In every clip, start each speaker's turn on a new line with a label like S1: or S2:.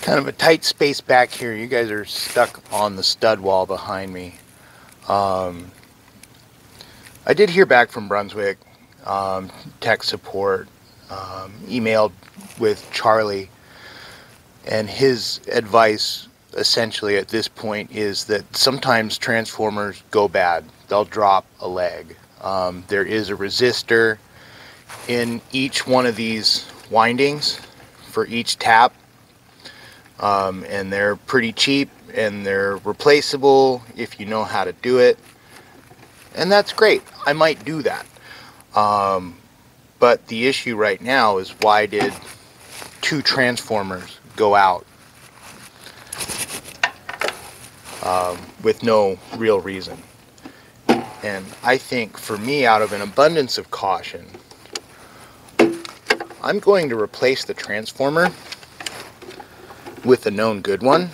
S1: Kind of a tight space back here. You guys are stuck on the stud wall behind me. I did hear back from Brunswick, tech support, emailed with Charlie, and his advice essentially at this point is that sometimes transformers go bad. They'll drop a leg. There is a resistor in each one of these windings for each tap. And they're pretty cheap and they're replaceable if you know how to do it, and that's great. I might do that, but the issue right now is, why did 2 transformers go out with no real reason? And I think for me, out of an abundance of caution, I'm going to replace the transformer with a known good one,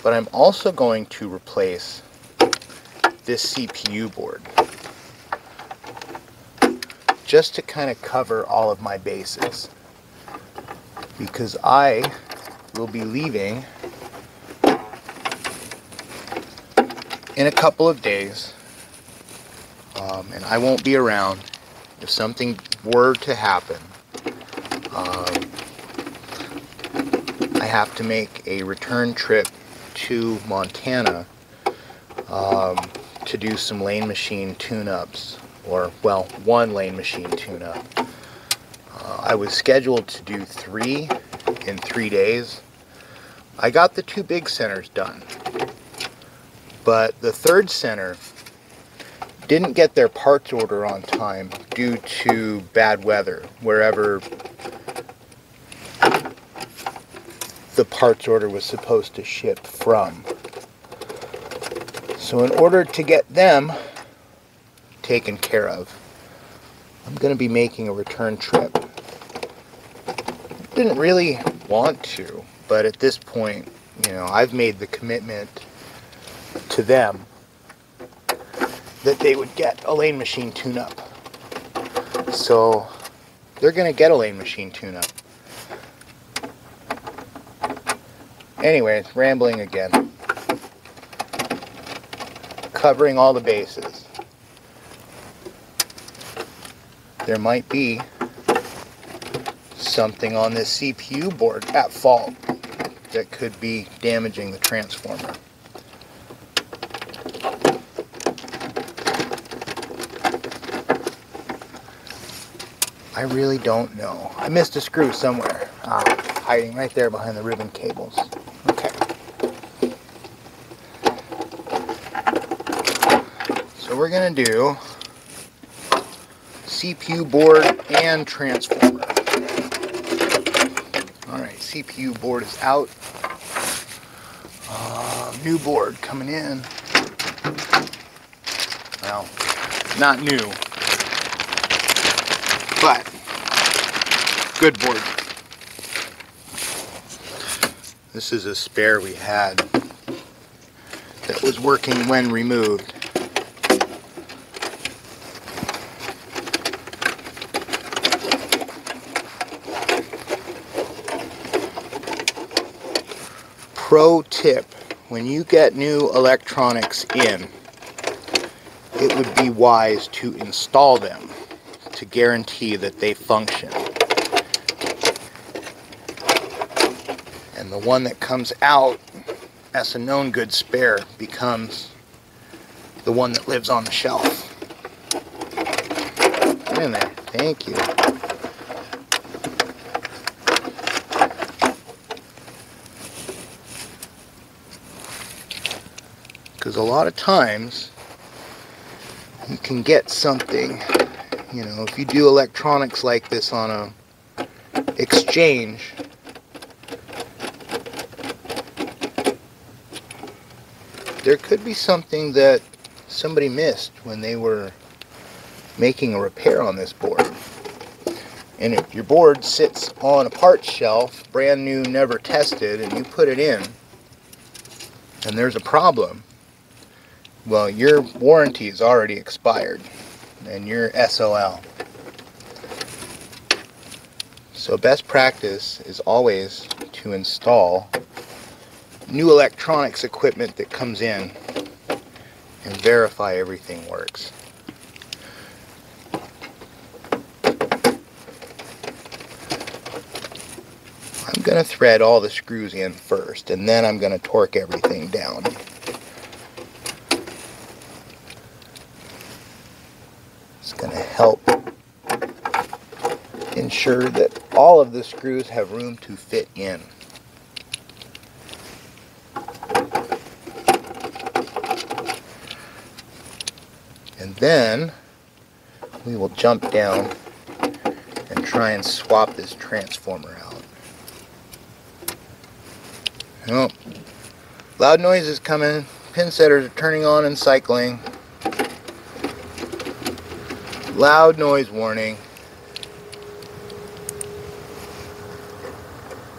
S1: but I'm also going to replace this CPU board just to kind of cover all of my bases, because I will be leaving in a couple of days, and I won't be around if something were to happen. I have to make a return trip to Montana to do some lane machine tune-ups, or, well, 1 lane machine tune-up. I was scheduled to do 3 in 3 days. I got the 2 big centers done, but the 3rd center didn't get their parts order on time due to bad weather wherever the parts order was supposed to ship from. So in order to get them taken care of, I'm going to be making a return trip. Didn't really want to, but at this point, you know, I've made the commitment to them that they would get a lane machine tune-up. So they're going to get a lane machine tune-up. Anyway, rambling again. Covering all the bases. There might be something on this CPU board at fault that could be damaging the transformer. I really don't know. I missed a screw somewhere. Hiding right there behind the ribbon cables. Okay. So we're going to do CPU board and transformer. Alright, CPU board is out. New board coming in. Well, not new, but good board. This is a spare we had that was working when removed. Pro tip: when you get new electronics in, it would be wise to install them to guarantee that they function. And the one that comes out as a known good spare becomes the one that lives on the shelf. Get in there. Thank you. Because a lot of times you can get something, you know, if you do electronics like this on a exchange, there could be something that somebody missed when they were making a repair on this board. And if your board sits on a parts shelf, brand new, never tested, and you put it in, and there's a problem, well, your warranty is already expired, and you're SOL. So best practice is always to install new electronics equipment that comes in and verify everything works. I'm going to thread all the screws in first, and then I'm going to torque everything down. It's going to help ensure that all of the screws have room to fit in. And then we will jump down and try and swap this transformer out. Oh, loud noise is coming. Pin setters are turning on and cycling. Loud noise warning.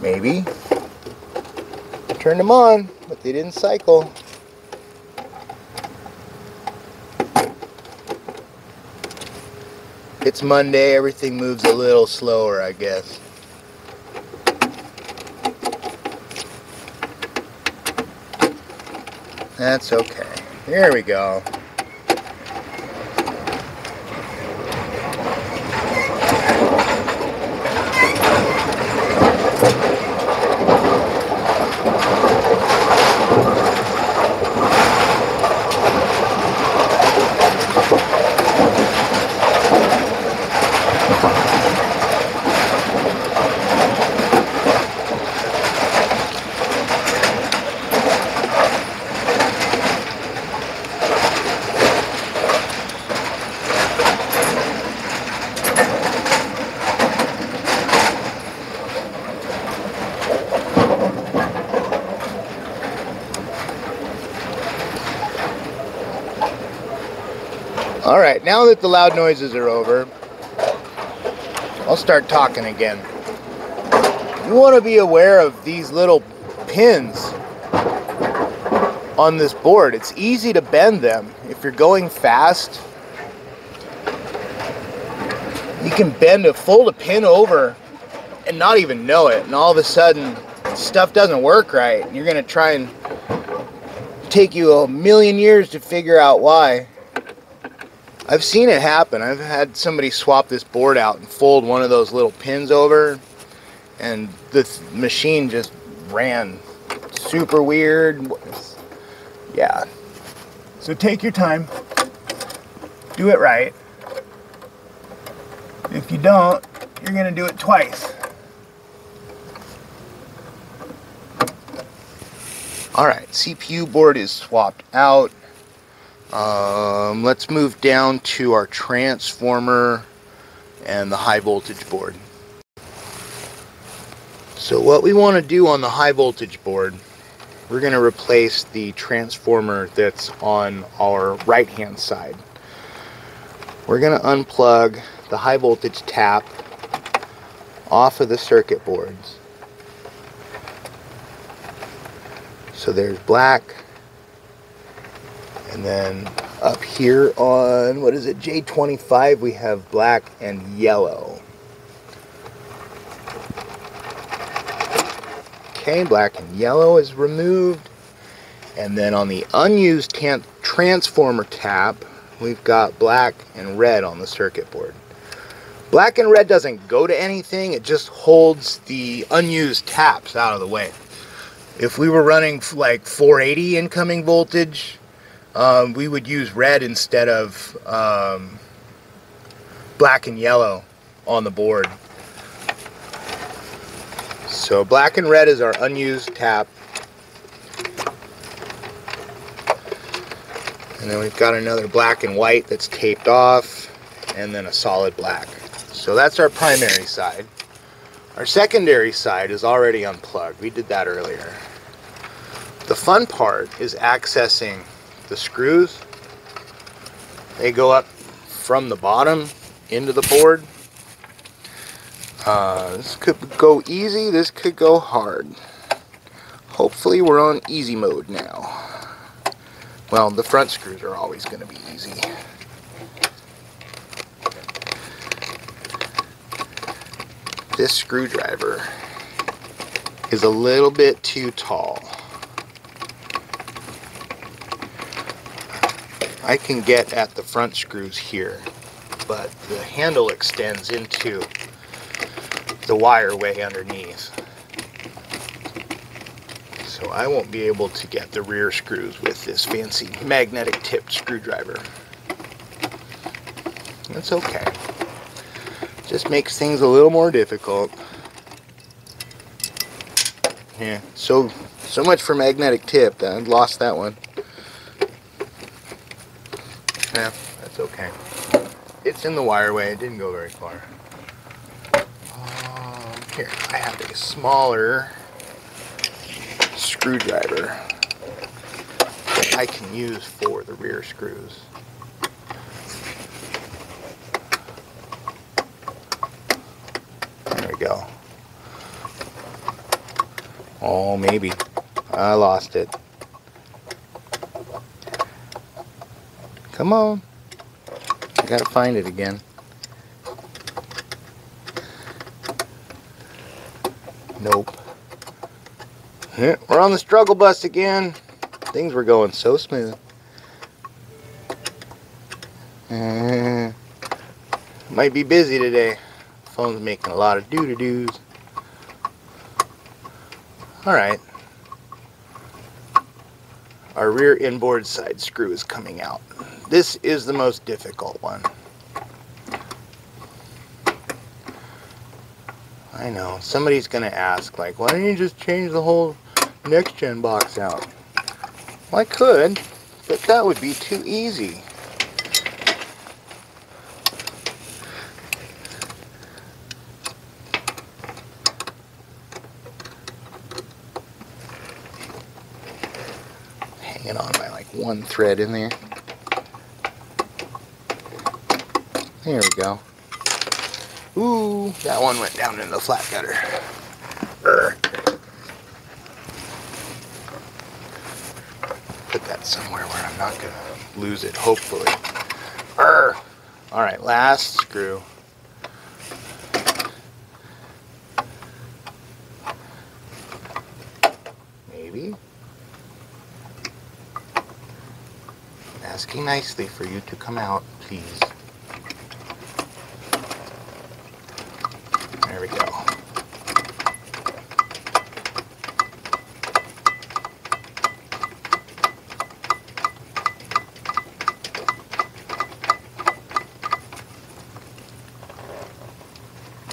S1: Maybe. I turned them on, but they didn't cycle. It's Monday, everything moves a little slower, I guess. That's okay. Here we go. Alright, now that the loud noises are over, I'll start talking again. You want to be aware of these little pins on this board. It's easy to bend them. If you're going fast, you can fold a pin over and not even know it. And all of a sudden, stuff doesn't work right. And you're going to try and take you a million years to figure out why. I've seen it happen. I've had somebody swap this board out and fold one of those little pins over, and the machine just ran super weird. Yeah. So take your time. Do it right. If you don't, you're going to do it twice. Alright, CPU board is swapped out. Let's move down to our transformer and the high voltage board. So what we want to do on the high voltage board, we're going to replace the transformer that's on our right hand side. We're going to unplug the high voltage tap off of the circuit boards. So there's black, and then up here on, what is it, J25, we have black and yellow. Okay, black and yellow is removed. And then on the unused transformer tap, we've got black and red on the circuit board. Black and red doesn't go to anything, it just holds the unused taps out of the way. If we were running like 480 incoming voltage, we would use red instead of black and yellow on the board. So black and red is our unused tap. And then we've got another black and white that's taped off, and then a solid black. So that's our primary side. Our secondary side is already unplugged. We did that earlier. The fun part is accessing the screws. They go up from the bottom into the board. This could go easy, this could go hard. Hopefully we're on easy mode now. Well, the front screws are always going to be easy. this screwdriver is a little bit too tall. I can get at the front screws here, but the handle extends into the wire way underneath. So I won't be able to get the rear screws with this fancy magnetic tipped screwdriver. That's okay. Just makes things a little more difficult. Yeah, so much for magnetic tip. I lost that one. Yeah, that's okay. It's in the wireway. It didn't go very far. Here, I have a smaller screwdriver that I can use for the rear screws. There we go. Oh, maybe. I lost it. Come on. I gotta find it again. Nope. Yeah, we're on the struggle bus again. Things were going so smooth. Might be busy today. Phone's making a lot of doo-doo-doos. Alright. Our rear inboard side screw is coming out. This is the most difficult one. I know, somebody's going to ask, like, why don't you just change the whole Nexgen box out? Well, I could, but that would be too easy. Hanging on by like one thread in there. There we go. Ooh, that one went down in the flat gutter. Put that somewhere where I'm not going to lose it, hopefully. Alright, last screw. Maybe. I'm asking nicely for you to come out, please. There we go.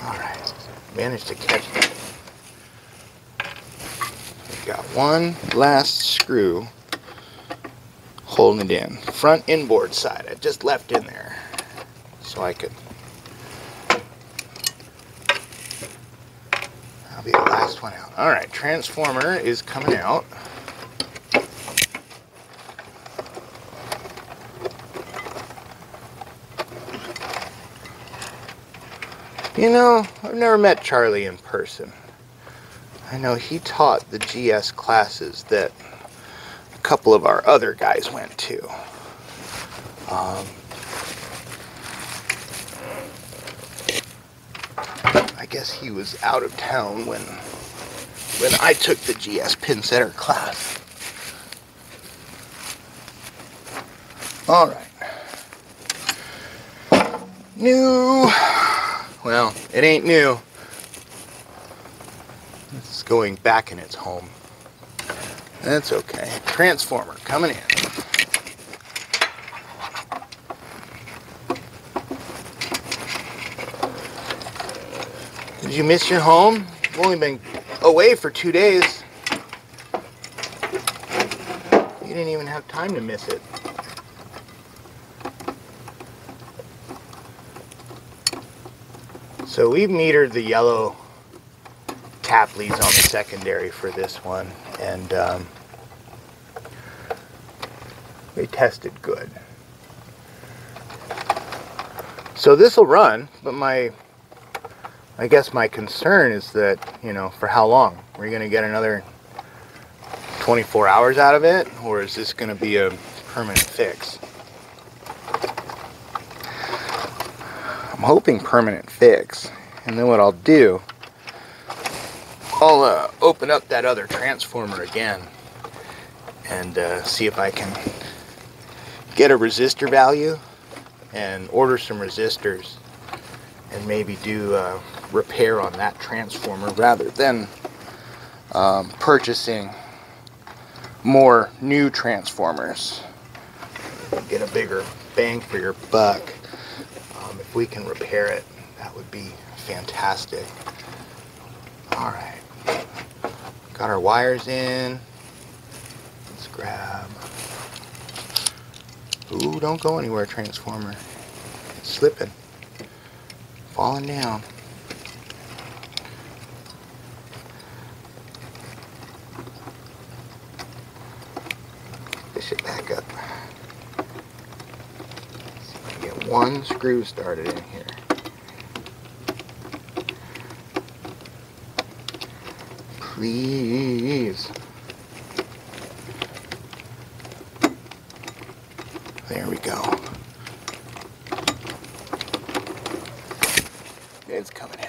S1: Alright, managed to catch it. We've got one last screw holding it in. Front inboard side, I just left in there so I could. That'll be the last one out. Alright, transformer is coming out. You know, I've never met Charlie in person. I know he taught the GS classes that a couple of our other guys went to. I guess he was out of town when I took the GS pin setter class. Alright. New. Well, it ain't new. It's going back in its home. That's okay. Transformer coming in. Did you miss your home? You've only been away for 2 days. You didn't even have time to miss it. So we've metered the yellow tap leads on the secondary for this one, and they tested good. So this will run, but I guess my concern is that, you know, for how long? Are we going to get another 24 hours out of it, or is this going to be a permanent fix? I'm hoping permanent fix, and then what I'll do I'll open up that other transformer again and see if I can get a resistor value and order some resistors and maybe do a repair on that transformer rather than purchasing more new transformers. Get a bigger bang for your buck. If we can repair it, that would be fantastic. Alright, got our wires in. Let's grab. Ooh, don't go anywhere, transformer. It's slipping, falling down. Fish it back up. See if I can get one screw started in here. Please. There we go. It's coming in.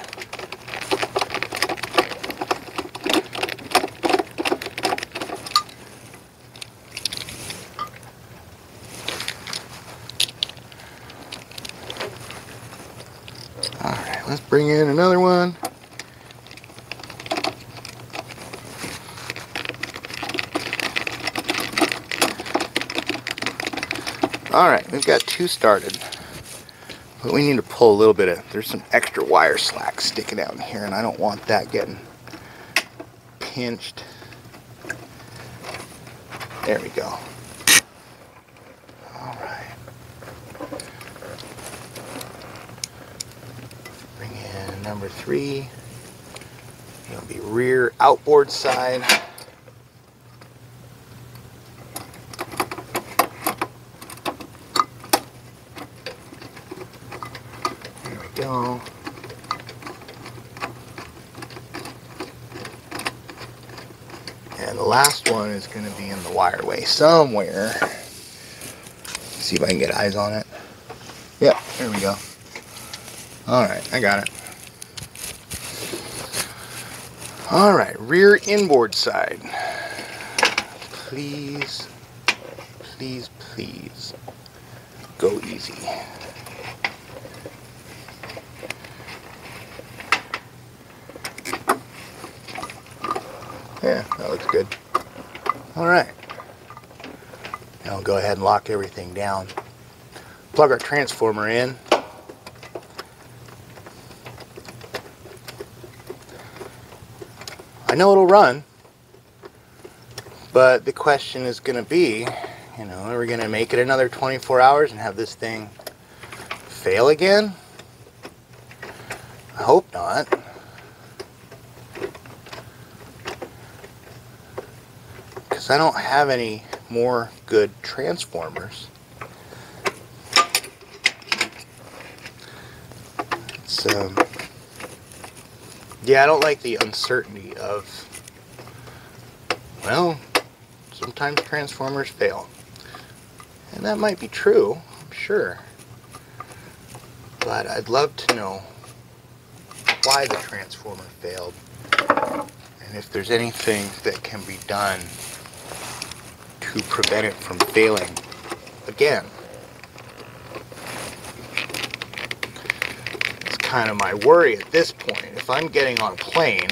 S1: Alright, let's bring in another one. Alright, we've got two started, but we need to pull a little bit of, there's some extra wire slack sticking out in here, and I don't want that getting pinched. There we go. Alright. Bring in number 3. It'll be rear outboard side. Go. And the last one is going to be in the wireway somewhere. See if I can get eyes on it. Yep, there we go. Alright, I got it. Alright, rear inboard side. Please, please, please go easy. Yeah, that looks good. Alright. Now I'll go ahead and lock everything down. Plug our transformer in. I know it'll run, but the question is going to be, you know, are we going to make it another 24 hours and have this thing fail again? I hope not. I don't have any more good transformers. It's, yeah, I don't like the uncertainty of, well, sometimes transformers fail. And that might be true, I'm sure. But I'd love to know why the transformer failed. And if there's anything that can be done to prevent it from failing again. It's kind of my worry at this point. If I'm getting on a plane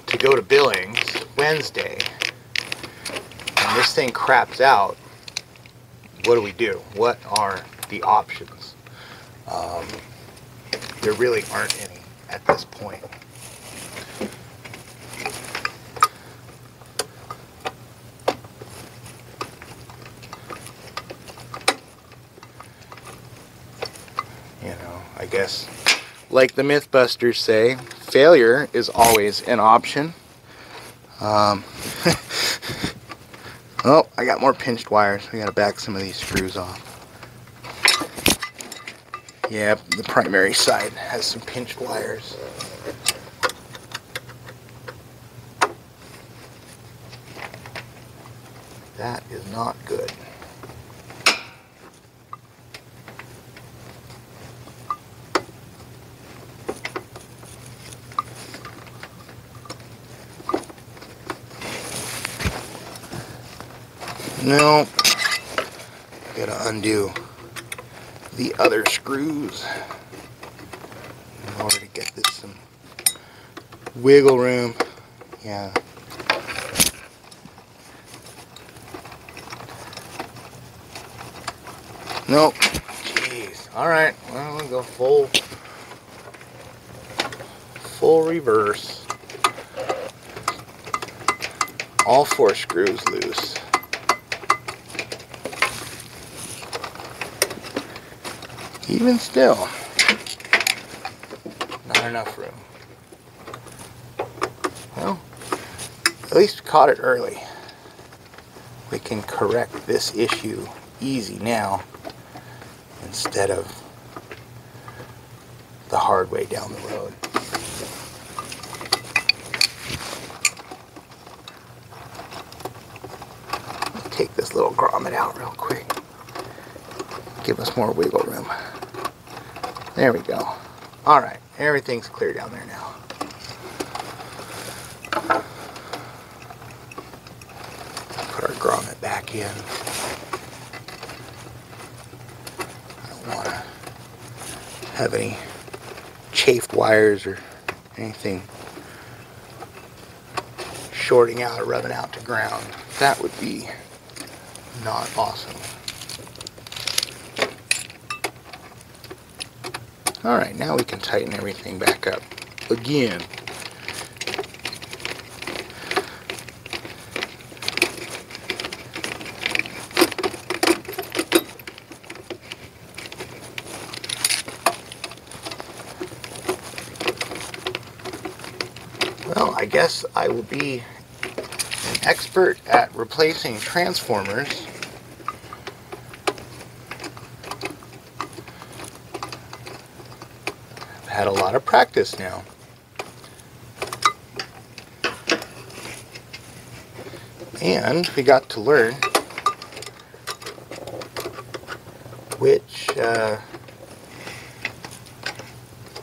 S1: to go to Billings Wednesday and this thing craps out, what do we do? What are the options? There really aren't any at this point. I guess, like the Mythbusters say, failure is always an option. Oh, I got more pinched wires. We gotta back some of these screws off. Yeah, the primary side has some pinched wires. That is not good. No. Gotta undo the other screws in order to get this some wiggle room. Yeah. Nope. Jeez. Alright, well, we'll go full reverse. All 4 screws loose. Even still, not enough room. Well, at least we caught it early. We can correct this issue easy now instead of the hard way down the road. Let's take this little grommet out real quick. Give us more wiggle room. There we go. Alright, everything's clear down there now. Put our grommet back in. I don't want to have any chafed wires or anything shorting out or rubbing out to ground. That would be not awesome. Alright, now we can tighten everything back up again. Well, I guess I will be an expert at replacing transformers. Had a lot of practice now. And we got to learn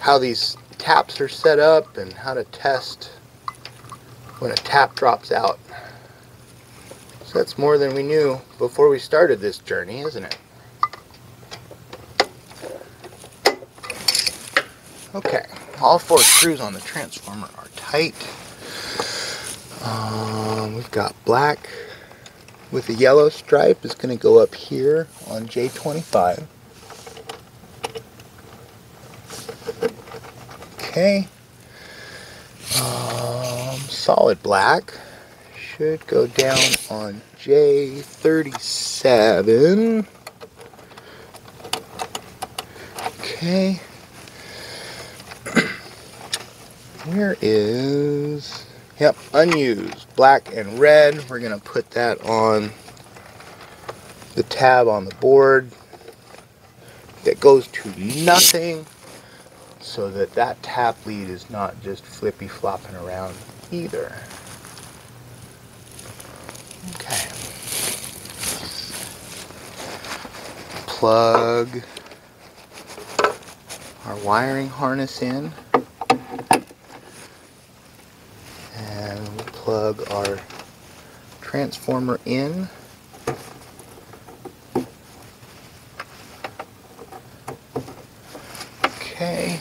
S1: how these taps are set up and how to test when a tap drops out. So that's more than we knew before we started this journey, isn't it? Okay, all 4 screws on the transformer are tight. We've got black with a yellow stripe. It's going to go up here on J25. Okay. Solid black should go down on J37. Okay. Where is, yep, unused, black and red. We're going to put that on the tab on the board that goes to nothing so that that tap lead is not just flippy flopping around either. Okay. Plug our wiring harness in. And we'll plug our transformer in. Okay.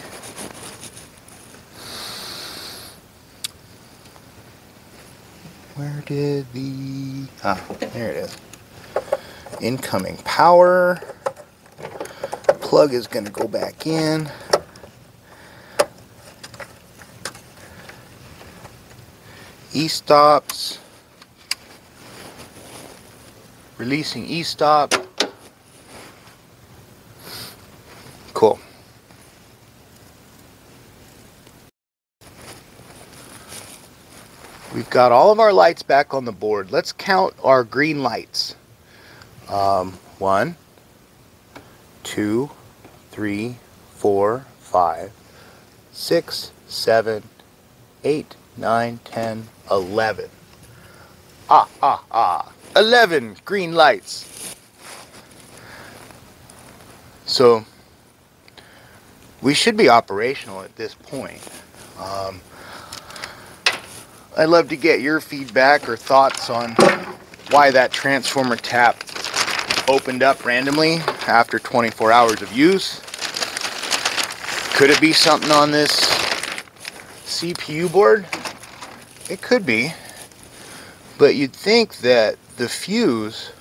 S1: Where did the... there it is. Incoming power. Plug is going to go back in. E-stops. Releasing E-stop. Cool. We've got all of our lights back on the board. Let's count our green lights. 1, 2, 3, 4, 5, 6, 7, 8, 9, 10, 11. 11 green lights. So we should be operational at this point. I'd love to get your feedback or thoughts on why that transformer tap opened up randomly after 24 hours of use. Could it be something on this CPU board? It could be, but you'd think that the fuse,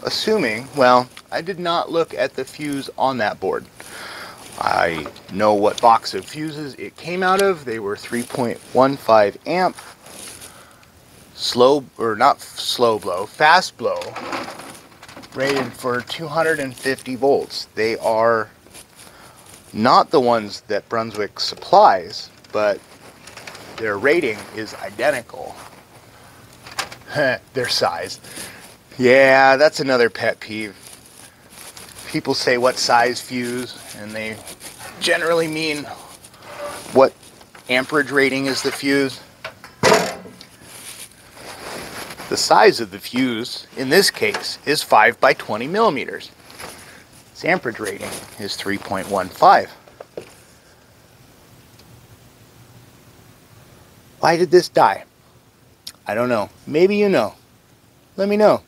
S1: assuming, well, I did not look at the fuse on that board. I know what box of fuses it came out of. They were 3.15 amp, slow, or not slow blow, fast blow, rated for 250 volts. They are not the ones that Brunswick supplies, but their rating is identical. Their size. Yeah, that's another pet peeve. People say what size fuse, and they generally mean what amperage rating is the fuse. The size of the fuse, in this case, is 5 by 20 millimeters. Its amperage rating is 3.15. Why did this die? I don't know. Maybe you know. Let me know.